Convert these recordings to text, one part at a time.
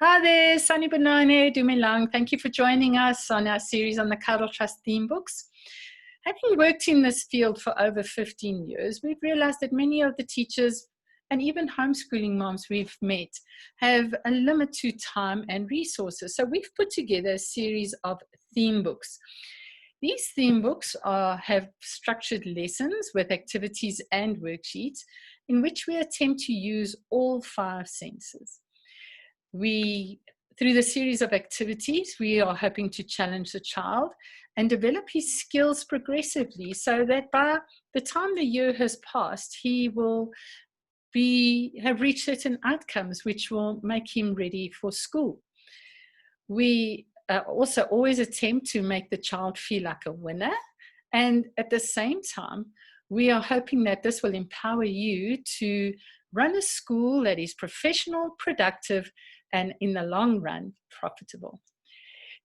Hi there, Sunny Benone, Dumilang. Thank you for joining us on our series on the Cuddle Trust theme books. Having worked in this field for over 15 years, we've realized that many of the teachers and even homeschooling moms we've met have a limit to time and resources. So we've put together a series of theme books. These theme books have structured lessons with activities and worksheets in which we attempt to use all 5 senses. Through the series of activities, we are hoping to challenge the child and develop his skills progressively so that by the time the year has passed, he will have reached certain outcomes which will make him ready for school. We also always attempt to make the child feel like a winner, and at the same time, we are hoping that this will empower you to run a school that is professional, productive, and in the long run, profitable.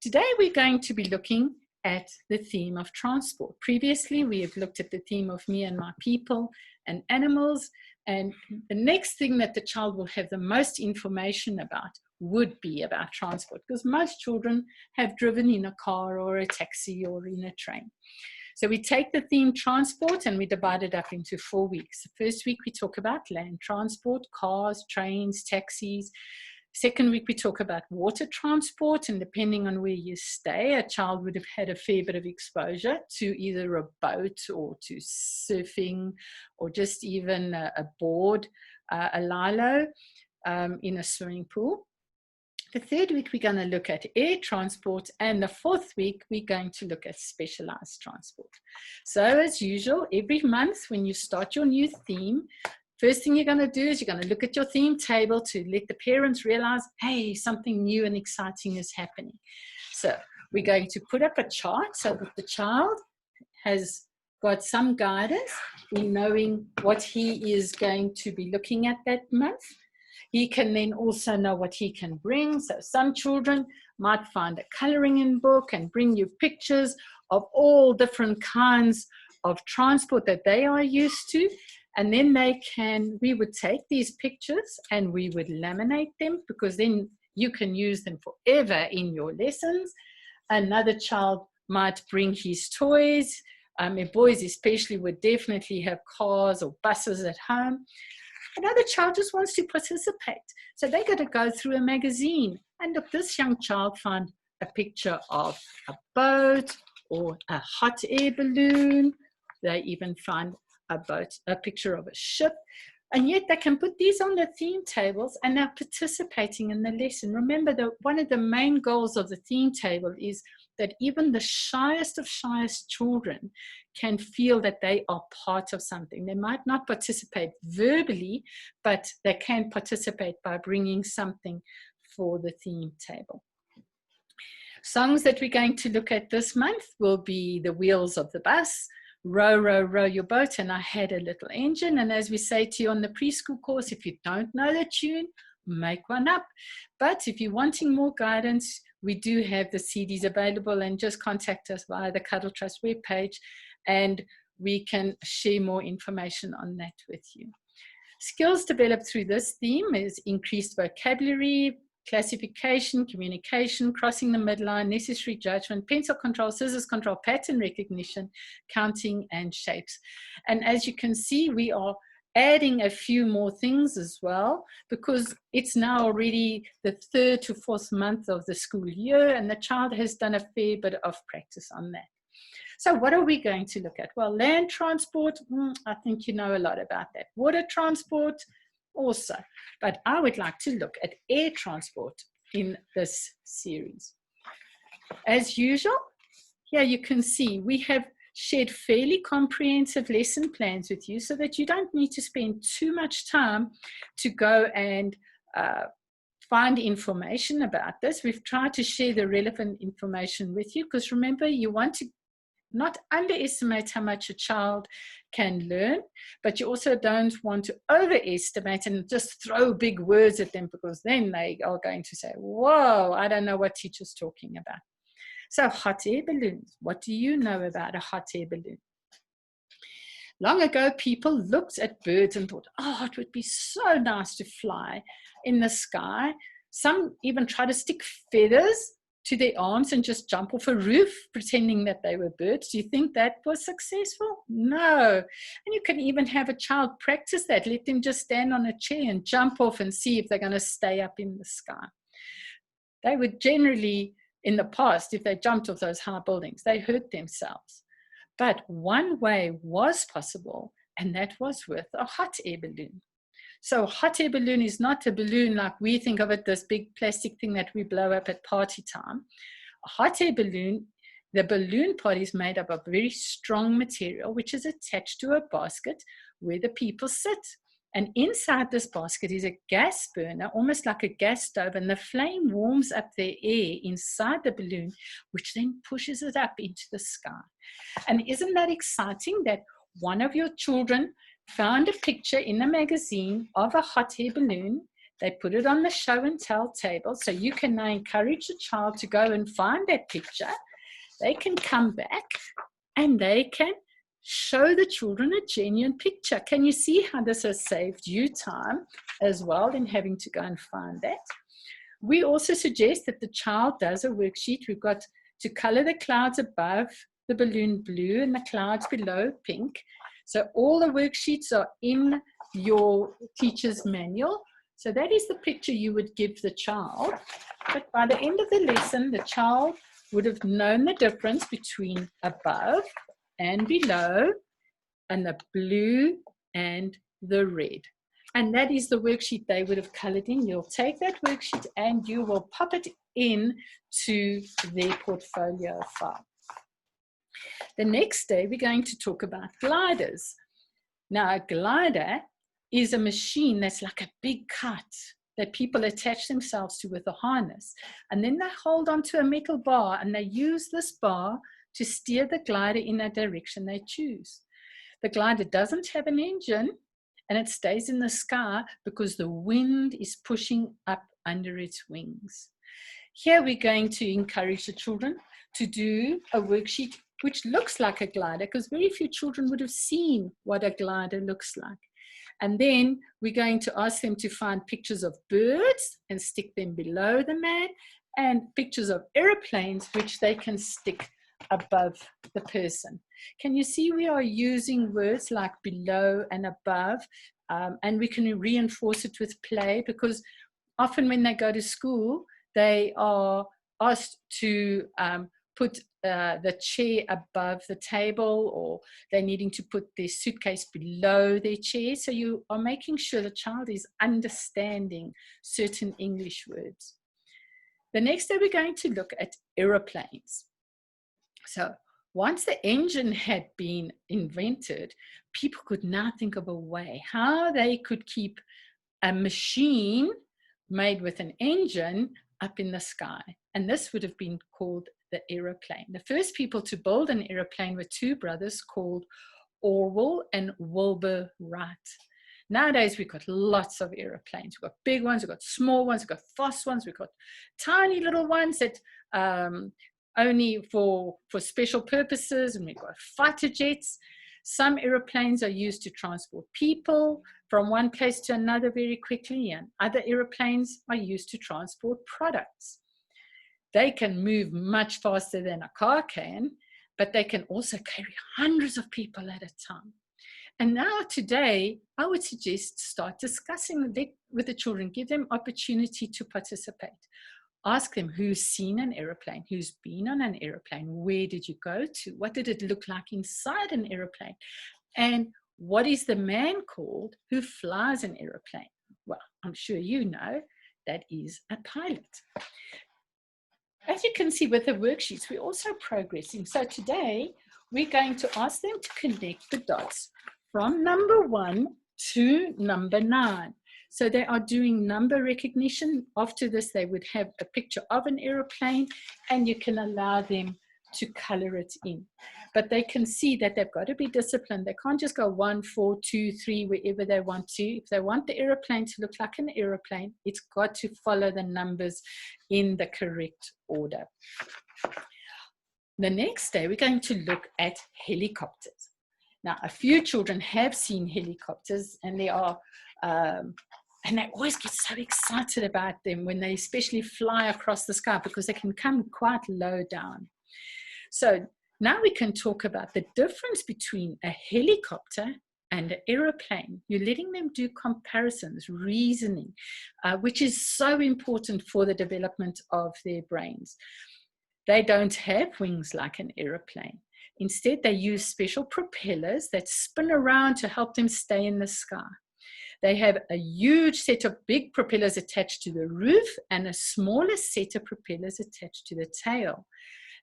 Today, we're going to be looking at the theme of transport. Previously, we have looked at the theme of me and my people and animals, and the next thing that the child will have the most information about would be about transport, because most children have driven in a car or a taxi or in a train. So we take the theme transport and we divide it up into 4 weeks. The first week we talk about land transport, cars, trains, taxis. Second week we talk about water transport, and depending on where you stay, a child would have had a fair bit of exposure to either a boat or to surfing or just even a board, a lilo in a swimming pool. The third week, we're going to look at air transport, and the fourth week, we're going to look at specialized transport. So as usual, every month when you start your new theme, first thing you're going to do is you're going to look at your theme table to let the parents realize, hey, something new and exciting is happening. So we're going to put up a chart so that the child has got some guidance in knowing what he is going to be looking at that month. He can then also know what he can bring. So some children might find a coloring in book and bring you pictures of all different kinds of transport that they are used to. And then we would take these pictures and we would laminate them, because then you can use them forever in your lessons. Another child might bring his toys. Boys especially would definitely have cars or buses at home. Another child just wants to participate. So they're going to go through a magazine. And look, this young child found a picture of a boat or a hot air balloon. They even find a picture of a ship. And yet they can put these on the theme tables and they're participating in the lesson. Remember that one of the main goals of the theme table is that even the shyest of shyest children can feel that they are part of something. They might not participate verbally, but they can participate by bringing something for the theme table. Songs that we're going to look at this month will be The Wheels of the Bus, Row, Row, Row Your Boat, and I Had a Little Engine. And as we say to you on the preschool course, if you don't know the tune, make one up. But if you're wanting more guidance, we do have the CDs available, and just contact us via the Cuddle Trust webpage and we can share more information on that with you. Skills developed through this theme is increased vocabulary, classification, communication, crossing the midline, necessary judgment, pencil control, scissors control, pattern recognition, counting, and shapes. And as you can see, we are adding a few more things as well, because it's now already the 3rd to 4th month of the school year, and the child has done a fair bit of practice on that. So what are we going to look at? Well, land transport, I think you know a lot about that. Water transport also, but I would like to look at air transport in this series. As usual, here you can see we have shared fairly comprehensive lesson plans with you so that you don't need to spend too much time to go and find information about this. We've tried to share the relevant information with you, because remember, you want to not underestimate how much a child can learn, but you also don't want to overestimate and just throw big words at them, because then they are going to say, whoa, I don't know what teacher's talking about. So hot air balloons, what do you know about a hot air balloon? Long ago, people looked at birds and thought, oh, it would be so nice to fly in the sky Some even try to stick feathers to their arms and just jump off a roof, pretending that they were birds. Do you think that was successful? No. And you can even have a child practice that. Let them just stand on a chair and jump off and see if they're going to stay up in the sky. They would generally, in the past, if they jumped off those high buildings, they hurt themselves. But one way was possible, and that was with a hot air balloon. So a hot air balloon is not a balloon like we think of it, this big plastic thing that we blow up at party time. A hot air balloon, the balloon part is made up of very strong material, which is attached to a basket where the people sit. And inside this basket is a gas burner, almost like a gas stove, and the flame warms up the air inside the balloon, which then pushes it up into the sky. And isn't that exciting that one of your children found a picture in a magazine of a hot air balloon? They put it on the show and tell table, so you can now encourage the child to go and find that picture. They can come back and they can show the children a genuine picture. Can you see how this has saved you time as well in having to go and find that? We also suggest that the child does a worksheet. We've got to color the clouds above the balloon blue and the clouds below pink. So all the worksheets are in your teacher's manual. So that is the picture you would give the child. But by the end of the lesson, the child would have known the difference between above and below, and the blue and the red. And that is the worksheet they would have colored in. You'll take that worksheet and you will pop it in to their portfolio file. The next day, we're going to talk about gliders. Now, a glider is a machine that's like a big kite that people attach themselves to with a harness. And then they hold onto a metal bar and they use this bar to steer the glider in a direction they choose. The glider doesn't have an engine and it stays in the sky because the wind is pushing up under its wings. Here we're going to encourage the children to do a worksheet which looks like a glider, because very few children would have seen what a glider looks like. And then we're going to ask them to find pictures of birds and stick them below the man, and pictures of airplanes which they can stick above the person. Can you see we are using words like below and above, and we can reinforce it with play, because often when they go to school, they are asked to put the chair above the table, or they're needing to put their suitcase below their chair. So you are making sure the child is understanding certain English words. The next day we're going to look at aeroplanes. So once the engine had been invented, people could now think of a way how they could keep a machine made with an engine up in the sky. And this would have been called the aeroplane. The first people to build an aeroplane were two brothers called Orwell and Wilbur Wright. Nowadays, we've got lots of aeroplanes. We've got big ones, we've got small ones, we've got fast ones, we've got tiny little ones that only for special purposes, and we've got fighter jets. Some aeroplanes are used to transport people from one place to another very quickly, and other aeroplanes are used to transport products. They can move much faster than a car can, but they can also carry hundreds of people at a time. And now today, I would suggest start discussing with the children, give them opportunity to participate. Ask them who's seen an aeroplane, who's been on an aeroplane, where did you go to, what did it look like inside an aeroplane, and what is the man called who flies an aeroplane? Well, I'm sure you know, that is a pilot. As you can see with the worksheets, we're also progressing. So today, we're going to ask them to connect the dots from number 1 to number 9. So they are doing number recognition. After this, they would have a picture of an aeroplane, and you can allow them to color it in. But they can see that they've got to be disciplined. They can't just go 1, 4, 2, 3, wherever they want to. If they want the aeroplane to look like an aeroplane, it's got to follow the numbers in the correct order. The next day, we're going to look at helicopters. Now, a few children have seen helicopters, and there are And they always get so excited about them when they especially fly across the sky, because they can come quite low down. So now we can talk about the difference between a helicopter and an aeroplane. You're letting them do comparisons, reasoning, which is so important for the development of their brains. They don't have wings like an aeroplane. Instead, they use special propellers that spin around to help them stay in the sky. They have a huge set of big propellers attached to the roof and a smaller set of propellers attached to the tail.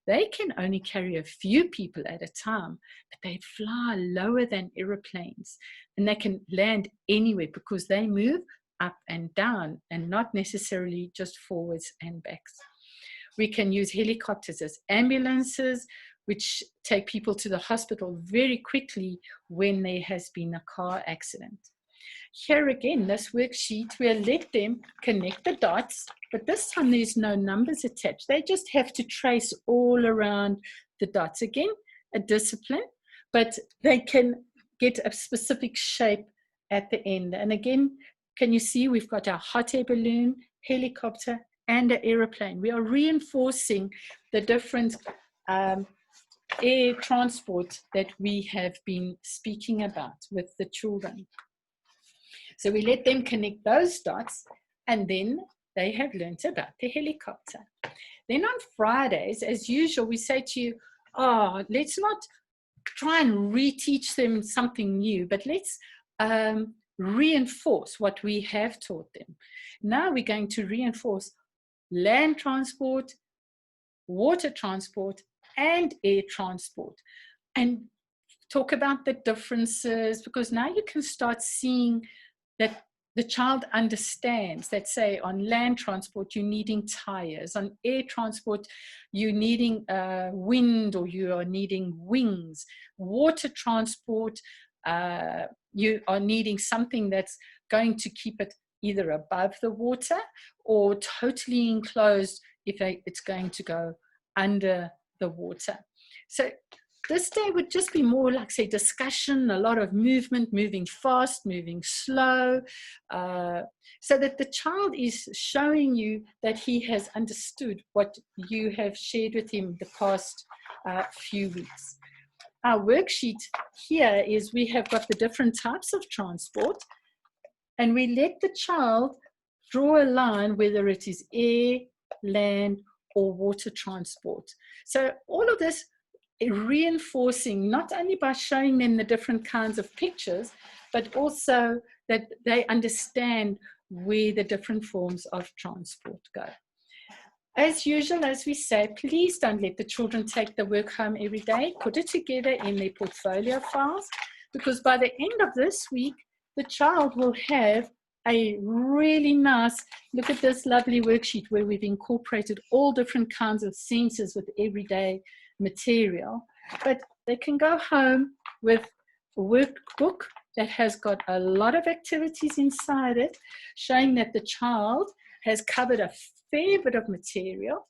They can only carry a few people at a time, but they fly lower than aeroplanes, and they can land anywhere because they move up and down and not necessarily just forwards and backs. We can use helicopters as ambulances, which take people to the hospital very quickly when there has been a car accident. Here again, this worksheet, we'll let them connect the dots, but this time there's no numbers attached. They just have to trace all around the dots. Again, a discipline, but they can get a specific shape at the end. And again, can you see we've got our hot air balloon, helicopter, and an aeroplane. We are reinforcing the different air transport that we have been speaking about with the children. So we let them connect those dots, and then they have learnt about the helicopter. Then on Fridays, as usual, we say to you, oh, let's not try and reteach them something new, but let's reinforce what we have taught them. Now we're going to reinforce land transport, water transport, and air transport, and talk about the differences, because now you can start seeing that the child understands that, say, on land transport, you're needing tires. On air transport, you're needing wind, or you are needing wings. Water transport, you are needing something that's going to keep it either above the water or totally enclosed if it's going to go under the water. So this day would just be more like, say, discussion, a lot of movement, moving fast, moving slow, so that the child is showing you that he has understood what you have shared with him the past few weeks. Our worksheet here is we have got the different types of transport, and we let the child draw a line, whether it is air, land, or water transport. So all of this reinforcing, not only by showing them the different kinds of pictures, but also that they understand where the different forms of transport go. As usual, as we say, please don't let the children take the work home every day. Put it together in their portfolio files, because by the end of this week, the child will have a really nice, look at this lovely worksheet where we've incorporated all different kinds of senses with everyday material. But they can go home with a workbook that has got a lot of activities inside it, showing that the child has covered a fair bit of material.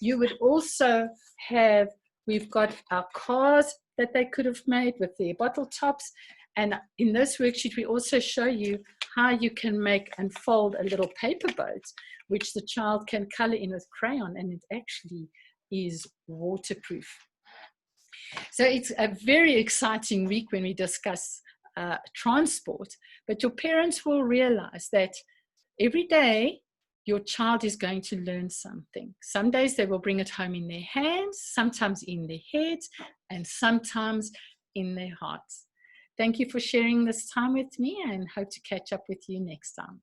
You would also have, we've got our cars that they could have made with their bottle tops. And in this worksheet, we also show you how you can make and fold a little paper boat, which the child can color in with crayon, and it actually is waterproof. So it's a very exciting week when we discuss transport, but your parents will realize that every day your child is going to learn something. Some days they will bring it home in their hands, sometimes in their heads, and sometimes in their hearts. Thank you for sharing this time with me, and hope to catch up with you next time.